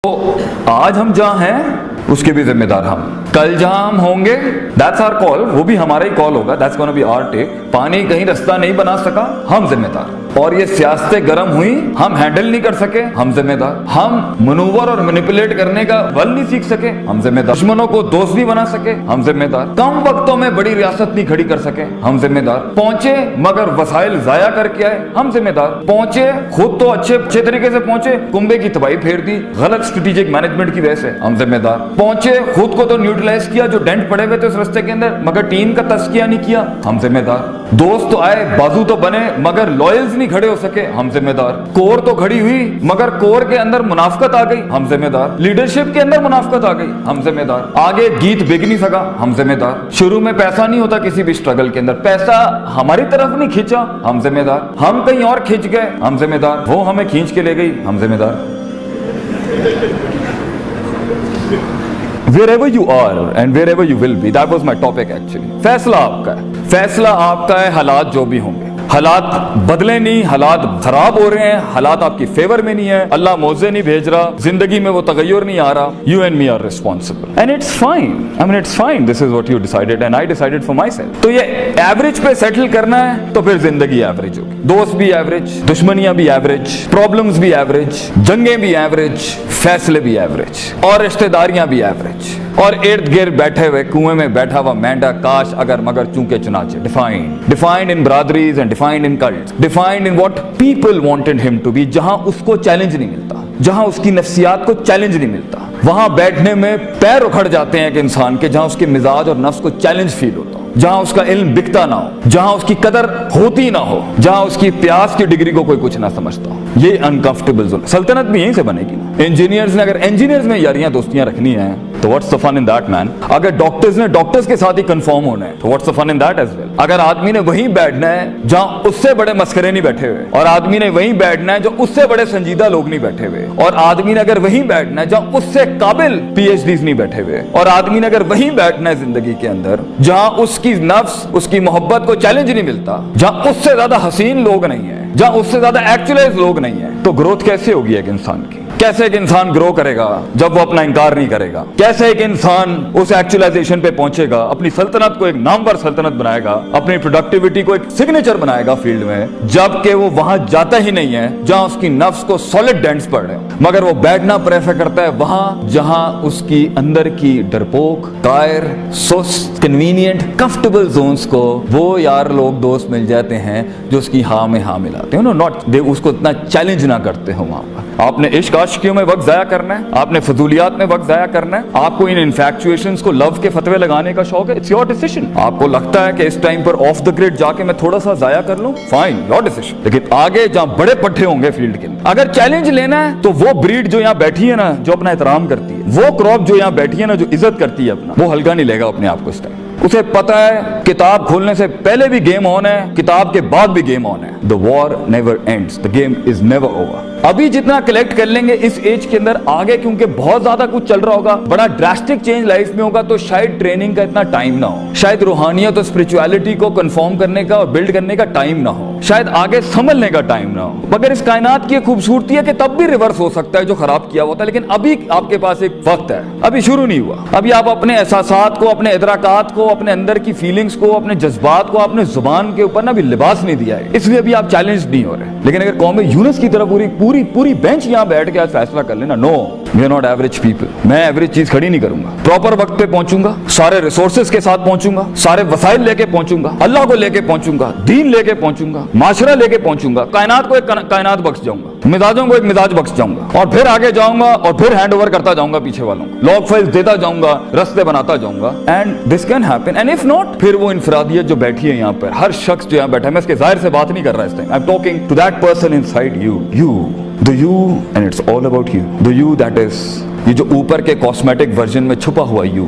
تو آج ہم جہاں ہیں اس کے بھی ذمہ دار ہم، کل جہاں ہم ہوں گے that's our call، وہ بھی ہمارا ہی کال ہوگا، that's gonna be our take۔ پانی کہیں رستہ نہیں بنا سکا، ہم ذمہ دار۔ اور یہ سیاستیں گرم ہوئی، ہم ہینڈل نہیں کر سکے، ہم ذمہ دار۔ ہم منوور اور مینیپولیٹ کرنے کا ول نہیں سیکھ سکے، ہم ذمہ دار۔ دشمنوں کو دوست نہیں بنا سکے، ہم ذمہ دار۔ کم وقتوں میں بڑی ریاست نہیں کھڑی کر سکے، ہم ذمہ دار۔ پہنچے مگر وسائل ضائع کر کے آئے، ہم ذمہ دار۔ پہنچے خود تو اچھے طریقے سے پہنچے، کنبے کی تباہی پھیر دی غلط اسٹریٹجک مینجمنٹ کی وجہ سے، ہم ذمہ دار۔ پہنچے خود کو تو نیوٹرلائز کیا جو ڈینٹ پڑے ہوئے تھے اس رستے کے اندر، مگر ٹیم کا تزکیہ نہیں کیا، ہم ذمہ دار۔ دوست تو آئے، بازو تو بنے، مگر لوئلز نہیں کھڑے ہو سکے، ہم ذمہ دار۔ کور تو کھڑی ہوئی مگر کور کے اندر منافقت آ گئی، ہم ذمہ دار۔ لیڈرشپ کے اندر منافقت آ گئی، ہم ذمہ دار۔ آگے گیت بک نہیں سکا، ہم ذمہ دار۔ شروع میں پیسہ نہیں ہوتا کسی بھی اسٹرگل کے اندر، پیسہ ہماری طرف نہیں کھینچا، ہم ذمہ دار۔ ہم کہیں اور کھینچ گئے، ہم ذمہ دار۔ وہ ہمیں کھینچ کے لے گئی، ہم ذمہ دار۔ Wherever you are and wherever you will be, that was my topic actually۔ فیصلہ آپ کا ہے، فیصلہ آپ کا ہے، حالات جو بھی ہوں گے۔ حالات بدلے نہیں، حالات خراب ہو رہے ہیں، حالات آپ کی فیور میں نہیں ہے، اللہ موزے نہیں بھیج رہا، زندگی میں وہ تغیر نہیں آ رہا، you and me are responsible and it's fine۔ I mean it's fine، this is what you decided and I decided for myself۔ تو یہ ایوریج پہ سیٹل کرنا ہے تو پھر زندگی ایوریج ہوگی، دوست بھی ایوریج، دشمنیاں بھی ایوریج، پرابلمز بھی ایوریج، جنگیں بھی ایوریج، فیصلے بھی ایوریج، اور رشتہ داریاں بھی ایوریج، اور ارد گرد بیٹھے ہوئے کنویں میں بیٹھا ہوا مینڈا کاش اگر مگر چونکے چنانچہ۔ ڈیفائنڈ ان برادریز and defined in cults, defined in what people wanted ہم ٹو بی۔ جہاں اس کو چیلنج نہیں ملتا، جہاں اس کی نفسیات کو چیلنج نہیں ملتا، وہاں بیٹھنے میں پیر اکھڑ جاتے ہیں ایک انسان کے، جہاں اس کے مزاج اور نفس کو چیلنج فیل ہوتا ہو، جہاں اس کا علم بکتا نہ ہو، جہاں اس کی قدر ہوتی نہ ہو، جہاں اس کی پیاس کی ڈگری کو کوئی کچھ نہ سمجھتا ہو۔ یہ انکمفرٹیبل زون۔ سلطنت بھی یہیں سے بنے گی نا۔ انجینئرز نے اگر انجینئرز میں یاریاں دوستیاں رکھنی ہیں تو what's the fun in that مین۔ اگر ڈاکٹرز نے ڈاکٹرز کے ساتھ ہی کنفارم ہونا ہے تو what's the fun in that as well. اگر آدمی نے وہیں بیٹھنا ہے جہاں اس سے بڑے مسخرے نہیں بیٹھے ہوئے، اور آدمی نے وہیں بیٹھنا ہے جو اس سے بڑے سنجیدہ لوگ نہیں بیٹھے ہوئے، اور آدمی نے اگر وہیں بیٹھنا ہے جہاں اس سے قابل پی ایچ ڈیز نہیں بیٹھے ہوئے، اور آدمی نے اگر وہیں بیٹھنا ہے زندگی کے اندر جہاں اس کی نفس اس کی محبت کو چیلنج نہیں ملتا، جہاں اس سے زیادہ حسین لوگ نہیں ہیں، جہاں اس سے زیادہ ایکچولائز لوگ نہیں ہیں، تو گروتھ کیسے ہوگی ایک انسان کی؟ کیسے ایک انسان گرو کرے گا جب وہ اپنا انکار نہیں کرے گا؟ کیسے ایک انسان اس ایکچولائزیشن پہ پہنچے گا، اپنی سلطنت کو ایک نامور سلطنت بنائے گا، اپنی پروڈکٹیوٹی کو ایک سگنیچر بنائے گا فیلڈ میں، جبکہ وہ وہاں جاتا ہی نہیں ہے جہاں اس کی نفس کو سالڈ ڈینٹس پڑ رہے ہیں، مگر وہ بیٹھنا پریفر کرتا ہے وہاں جہاں اس کی اندر کی ڈرپوک، قائر، سست، کنوینئنٹ، کمفرٹیبل زونز کو وہ یار لوگ دوست مل جاتے ہیں جو اس کی ہاں میں ہاں ملاتے ہیں، ناٹ اس کو اتنا چیلنج نہ کرتے ہو وہاں پر۔ آپ نے عشق عاشقیوں میں وقت ضائع کرنا ہے، آپ نے فضولیات میں وقت ضائع کرنا ہے، آپ کو ان انفیکچویشنز کو لو کے فتوے لگانے کا شوق ہے، اٹس یور ڈیسیژن۔ آپ کو لگتا ہے کہ اس ٹائم پر آف دا گریڈ جا کے میں تھوڑا سا ضائع کر لوں، فائن، یور ڈیسیژن۔ لیکن آگے جہاں بڑے پٹھے ہوں گے فیلڈ کے اندر، اگر چیلنج لینا ہے تو وہ بریڈ جو یہاں بیٹھی ہے نا، جو اپنا احترام کرتی ہے، وہ کراپ جو یہاں بیٹھی ہے نا، جو عزت کرتی ہے اپنا، وہ ہلکا نہیں لے گا اپنے آپ کو اس ٹائم۔ اسے پتا ہے کتاب کھولنے سے پہلے بھی گیم آن ہے، کتاب کے بعد بھی گیم آن ہے۔ The war never ends, the game is never over۔ ابھی جتنا کلیکٹ کر لیں گے اس ایج کے اندر، آگے کیونکہ بہت زیادہ کچھ چل رہا ہوگا، بڑا ڈراسٹک چینج لائف میں ہوگا، تو شاید ٹریننگ کا اتنا ٹائم نہ ہو، شاید روحانیت اور اسپرچویلٹی کو کنفارم کرنے کا اور بلڈ کرنے کا ٹائم نہ ہو، شاید آگے سنبھلنے کا ٹائم نہ ہو۔ مگر اس کائنات کی ایک خوبصورتی ہے کہ تب بھی ریورس ہو سکتا ہے جو خراب کیا ہوتا ہے، لیکن ابھی آپ کے پاس ایک وقت ہے، ابھی شروع نہیں ہوا۔ ابھی آپ اپنے احساسات کو، اپنے ادراکات کو، اپنے اندر کی فیلنگز کو، اپنے جذبات کو، اپنے زبان کے اوپر نا بھی لباس نہیں دیا ہے، اس لیے ابھی آپ چیلنج نہیں ہو رہے۔ لیکن اگر قوم یونس کی طرح پوری بینچ یہاں بیٹھ کے آج فیصلہ کر لینا، no we are not average people, میں ایوریج چیز کھڑی نہیں کروں گا، پراپر وقت پہ پہنچوں گا، سارے ریسورسز کے ساتھ پہنچوں گا، سارے وسائل لے کے پہنچوں گا، اللہ کو لے کے پہنچوں گا، دین لے کے پہنچوں گا، معاشرہ لے کے پہنچوں گا، کائنات کو ایک کائنات بخش جاؤں گا، مزاجوں کو ایک مزاج بخش جاؤں گا، اور پھر آگے جاؤں گا، اور پھر ہینڈ اوور کرتا جاؤں گا پیچھے والوں کو، لاگ فائلز دیتا جاؤں گا، رستے بناتا جاؤں گا، and this can happen. And if not, پھر وہ انفرادیت جو بیٹھی ہے یہاں پر، ہر شخص جو یہاں بیٹھا ہے، میں اس کے ظاہر سے بات نہیں کر رہا اس time, I am talking to that person inside you, the you and it's all about you, the you that is یہ جو اوپر کے کاسمیٹک ورژن میں چھپا ہوا you،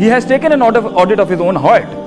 He has taken an audit of his own heart।